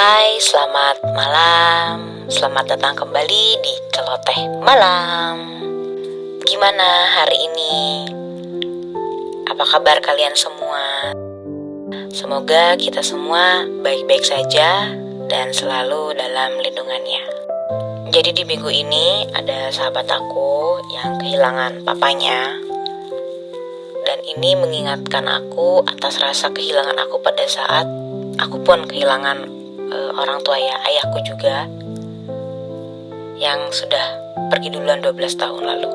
Hai, selamat malam. Selamat datang kembali di Celoteh Malam. Gimana hari ini? Apa kabar kalian semua? Semoga kita semua baik-baik saja dan selalu dalam lindungannya. Jadi di minggu ini ada sahabat aku yang kehilangan papanya. Dan ini mengingatkan aku atas rasa kehilangan aku pada saat aku pun kehilangan orang tua ya, ayahku juga yang sudah pergi duluan 12 tahun lalu.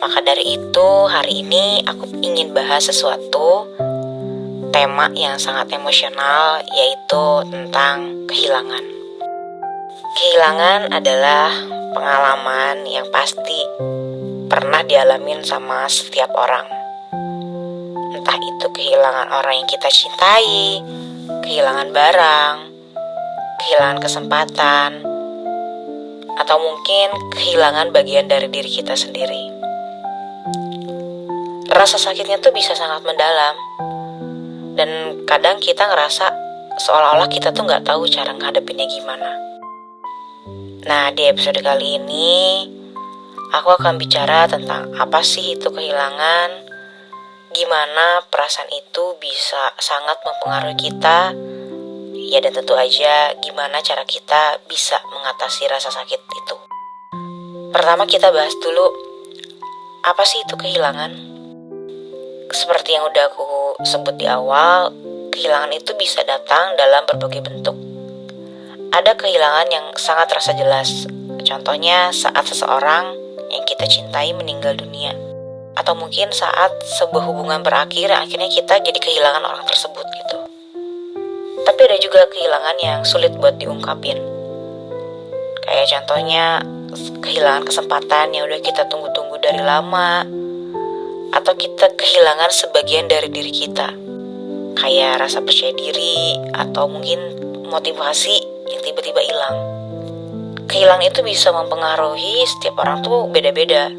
Maka dari itu hari ini aku ingin bahas sesuatu tema yang sangat emosional, yaitu tentang kehilangan. Kehilangan adalah pengalaman yang pasti pernah dialamin sama setiap orang. Entah itu kehilangan orang yang kita cintai, kehilangan barang, kehilangan kesempatan, atau mungkin kehilangan bagian dari diri kita sendiri. Rasa sakitnya tuh bisa sangat mendalam, dan kadang kita ngerasa seolah-olah kita tuh gak tahu cara ngadepinnya gimana. Nah, di episode kali ini aku akan bicara tentang apa sih itu kehilangan, gimana perasaan itu bisa sangat mempengaruhi kita, ya, dan tentu aja gimana cara kita bisa mengatasi rasa sakit itu. Pertama kita bahas dulu, apa sih itu kehilangan? Seperti yang udah aku sebut di awal, kehilangan itu bisa datang dalam berbagai bentuk. Ada kehilangan yang sangat terasa jelas, contohnya saat seseorang yang kita cintai meninggal dunia, atau mungkin saat sebuah hubungan berakhir akhirnya kita jadi kehilangan orang tersebut gitu. Tapi ada juga kehilangan yang sulit buat diungkapin. Kayak contohnya kehilangan kesempatan yang udah kita tunggu-tunggu dari lama, atau kita kehilangan sebagian dari diri kita, kayak rasa percaya diri atau mungkin motivasi yang tiba-tiba hilang. Kehilangan itu bisa mempengaruhi setiap orang tuh beda-beda.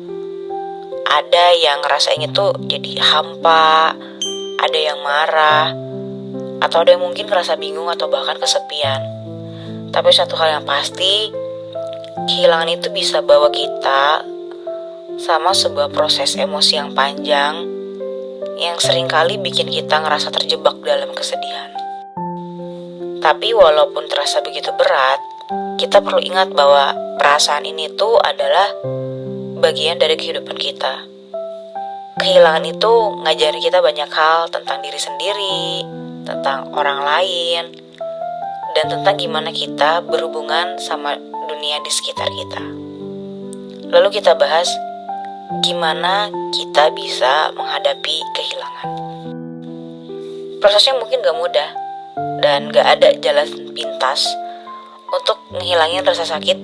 Ada yang ngerasainnya tuh jadi hampa, ada yang marah, atau ada yang mungkin ngerasa bingung atau bahkan kesepian. Tapi satu hal yang pasti, kehilangan itu bisa bawa kita sama sebuah proses emosi yang panjang yang seringkali bikin kita ngerasa terjebak dalam kesedihan. Tapi walaupun terasa begitu berat, kita perlu ingat bahwa perasaan ini tuh adalah bagian dari kehidupan kita. Kehilangan itu ngajarin kita banyak hal tentang diri sendiri, tentang orang lain, dan tentang gimana kita berhubungan sama dunia di sekitar kita. Lalu kita bahas gimana kita bisa menghadapi kehilangan. Prosesnya mungkin gak mudah dan gak ada jalan pintas untuk menghilangin rasa sakit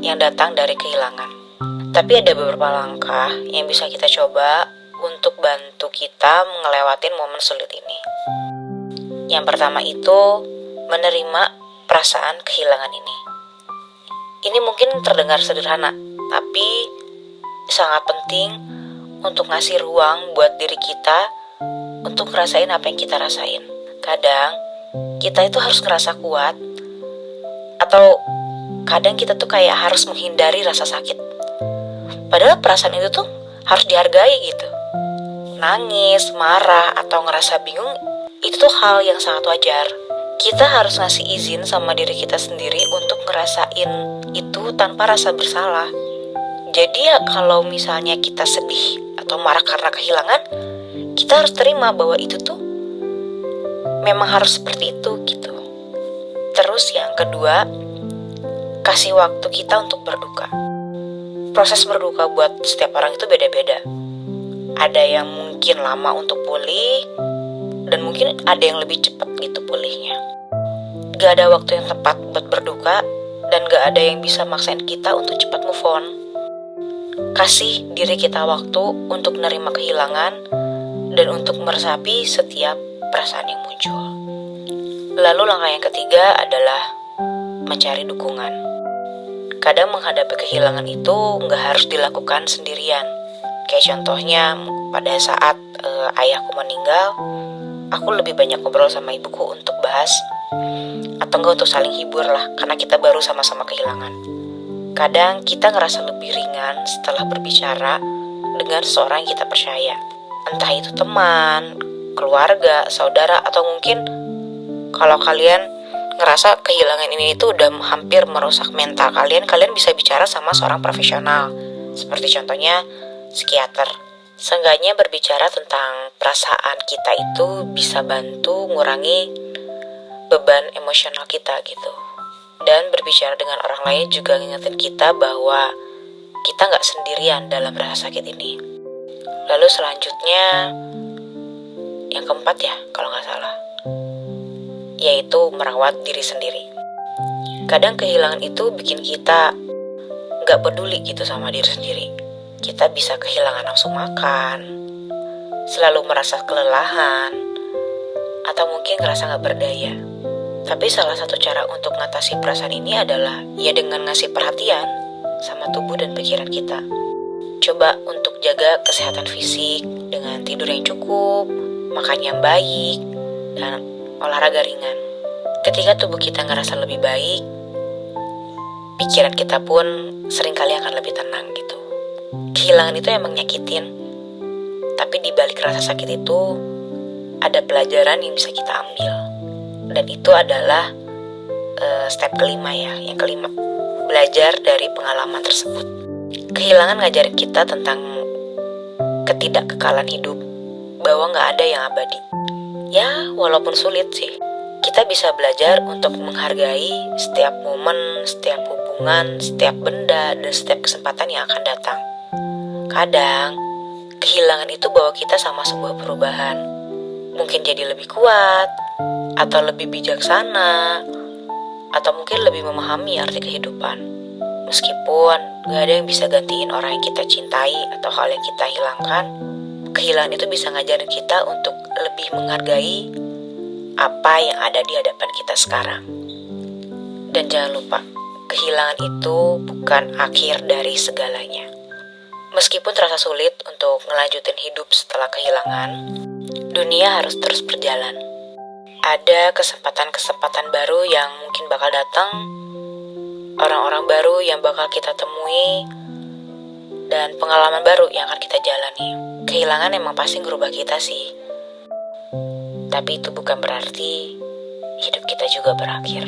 yang datang dari kehilangan. Tapi ada beberapa langkah yang bisa kita coba untuk bantu kita ngelewatin momen sulit ini. Yang pertama itu menerima perasaan kehilangan ini. Ini mungkin terdengar sederhana, tapi sangat penting untuk ngasih ruang buat diri kita untuk ngerasain apa yang kita rasain. Kadang kita itu harus ngerasa kuat, atau kadang kita tuh kayak harus menghindari rasa sakit. Padahal perasaan itu tuh harus dihargai gitu. Nangis, marah, atau ngerasa bingung itu tuh hal yang sangat wajar. Kita harus ngasih izin sama diri kita sendiri untuk ngerasain itu tanpa rasa bersalah. Jadi ya kalau misalnya kita sedih atau marah karena kehilangan, kita harus terima bahwa itu tuh memang harus seperti itu gitu. Terus yang kedua, kasih waktu kita untuk berduka. Proses berduka buat setiap orang itu beda-beda. Ada yang mungkin lama untuk pulih, dan mungkin ada yang lebih cepat gitu pulihnya. Gak ada waktu yang tepat buat berduka, dan gak ada yang bisa maksain kita untuk cepat move on. Kasih diri kita waktu untuk menerima kehilangan dan untuk meresapi setiap perasaan yang muncul. Lalu langkah yang ketiga adalah mencari dukungan. Kadang menghadapi kehilangan itu gak harus dilakukan sendirian. Kayak contohnya pada saat ayahku meninggal, aku lebih banyak ngobrol sama ibuku untuk bahas Atau enggak untuk saling hibur lah, karena kita baru sama-sama kehilangan. Kadang kita ngerasa lebih ringan setelah berbicara dengan seseorang yang kita percaya. Entah itu teman, keluarga, saudara, atau mungkin kalau kalian ngerasa kehilangan ini itu udah hampir merusak mental kalian bisa bicara sama seorang profesional. Seperti contohnya psikiater. Seenggaknya berbicara tentang perasaan kita itu bisa bantu ngurangi beban emosional kita gitu. Dan berbicara dengan orang lain juga ngingetin kita bahwa kita gak sendirian dalam rasa sakit ini. Lalu selanjutnya, yang keempat ya kalau gak salah, yaitu merawat diri sendiri. Kadang kehilangan itu bikin kita gak peduli gitu sama diri sendiri. Kita bisa kehilangan nafsu makan, selalu merasa kelelahan, atau mungkin ngerasa gak berdaya. Tapi salah satu cara untuk mengatasi perasaan ini adalah ya dengan ngasih perhatian sama tubuh dan pikiran kita. Coba untuk jaga kesehatan fisik dengan tidur yang cukup, makan yang baik, dan olahraga ringan. Ketika tubuh kita ngerasa lebih baik, pikiran kita pun seringkali akan lebih tenang gitu. Kehilangan itu emang nyakitin, tapi di balik rasa sakit itu ada pelajaran yang bisa kita ambil. Dan itu adalah step kelima ya, yang kelima. Belajar dari pengalaman tersebut. Kehilangan ngajarin kita tentang ketidakkekalan hidup, bahwa gak ada yang abadi. Ya, walaupun sulit sih, kita bisa belajar untuk menghargai setiap momen, setiap hubungan, setiap benda, dan setiap kesempatan yang akan datang. Kadang, kehilangan itu bawa kita sama sebuah perubahan. Mungkin jadi lebih kuat, atau lebih bijaksana, atau mungkin lebih memahami arti kehidupan. Meskipun gak ada yang bisa gantiin orang yang kita cintai atau hal yang kita hilangkan, kehilangan itu bisa ngajarin kita untuk lebih menghargai apa yang ada di hadapan kita sekarang. Dan jangan lupa, kehilangan itu bukan akhir dari segalanya. Meskipun terasa sulit untuk ngelanjutin hidup setelah kehilangan, dunia harus terus berjalan. Ada kesempatan-kesempatan baru yang mungkin bakal datang, orang-orang baru yang bakal kita temui, dan pengalaman baru yang akan kita jalani. Kehilangan emang pasti ngerubah kita sih, tapi itu bukan berarti hidup kita juga berakhir.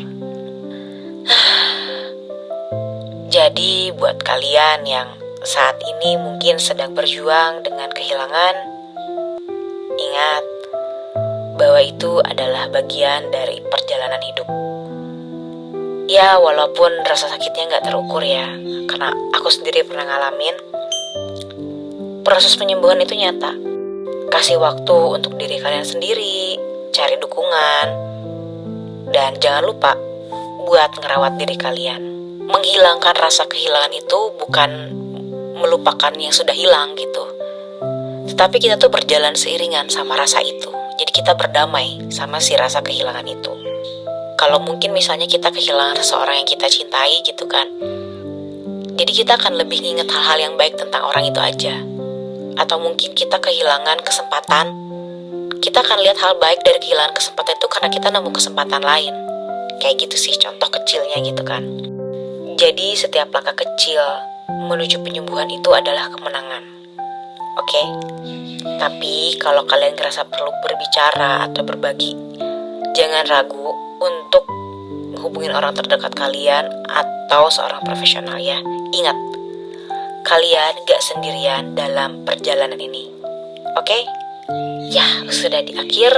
Jadi buat kalian yang saat ini mungkin sedang berjuang dengan kehilangan, ingat bahwa itu adalah bagian dari perjalanan hidup. Ya, walaupun rasa sakitnya gak terukur ya, karena aku sendiri pernah ngalamin. Proses penyembuhan itu nyata. Kasih waktu untuk diri kalian sendiri, cari dukungan, dan jangan lupa buat ngerawat diri kalian. Menghilangkan rasa kehilangan itu bukan melupakan yang sudah hilang gitu, tetapi kita tuh berjalan seiringan sama rasa itu. Jadi kita berdamai sama si rasa kehilangan itu. Kalau mungkin misalnya kita kehilangan seseorang yang kita cintai gitu kan, jadi kita akan lebih ingat hal-hal yang baik tentang orang itu aja. Atau mungkin kita kehilangan kesempatan, kita akan lihat hal baik dari kehilangan kesempatan itu karena kita nemu kesempatan lain. Kayak gitu sih contoh kecilnya gitu kan. Jadi setiap langkah kecil menuju penyembuhan itu adalah kemenangan. Oke? Tapi kalau kalian ngerasa perlu berbicara atau berbagi, jangan ragu untuk menghubungin orang terdekat kalian atau seorang profesional ya. Ingat, kalian gak sendirian dalam perjalanan ini. Oke? Ya, sudah di akhir.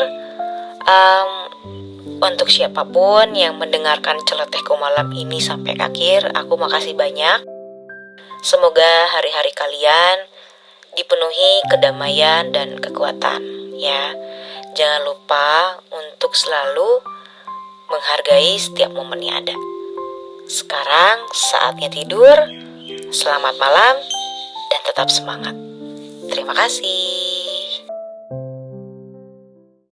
Untuk siapapun yang mendengarkan celotehku malam ini sampai akhir, aku makasih banyak. Semoga hari-hari kalian dipenuhi kedamaian dan kekuatan ya. Jangan lupa untuk selalu menghargai setiap momen yang ada. Sekarang saatnya tidur. Selamat malam dan tetap semangat. Terima kasih.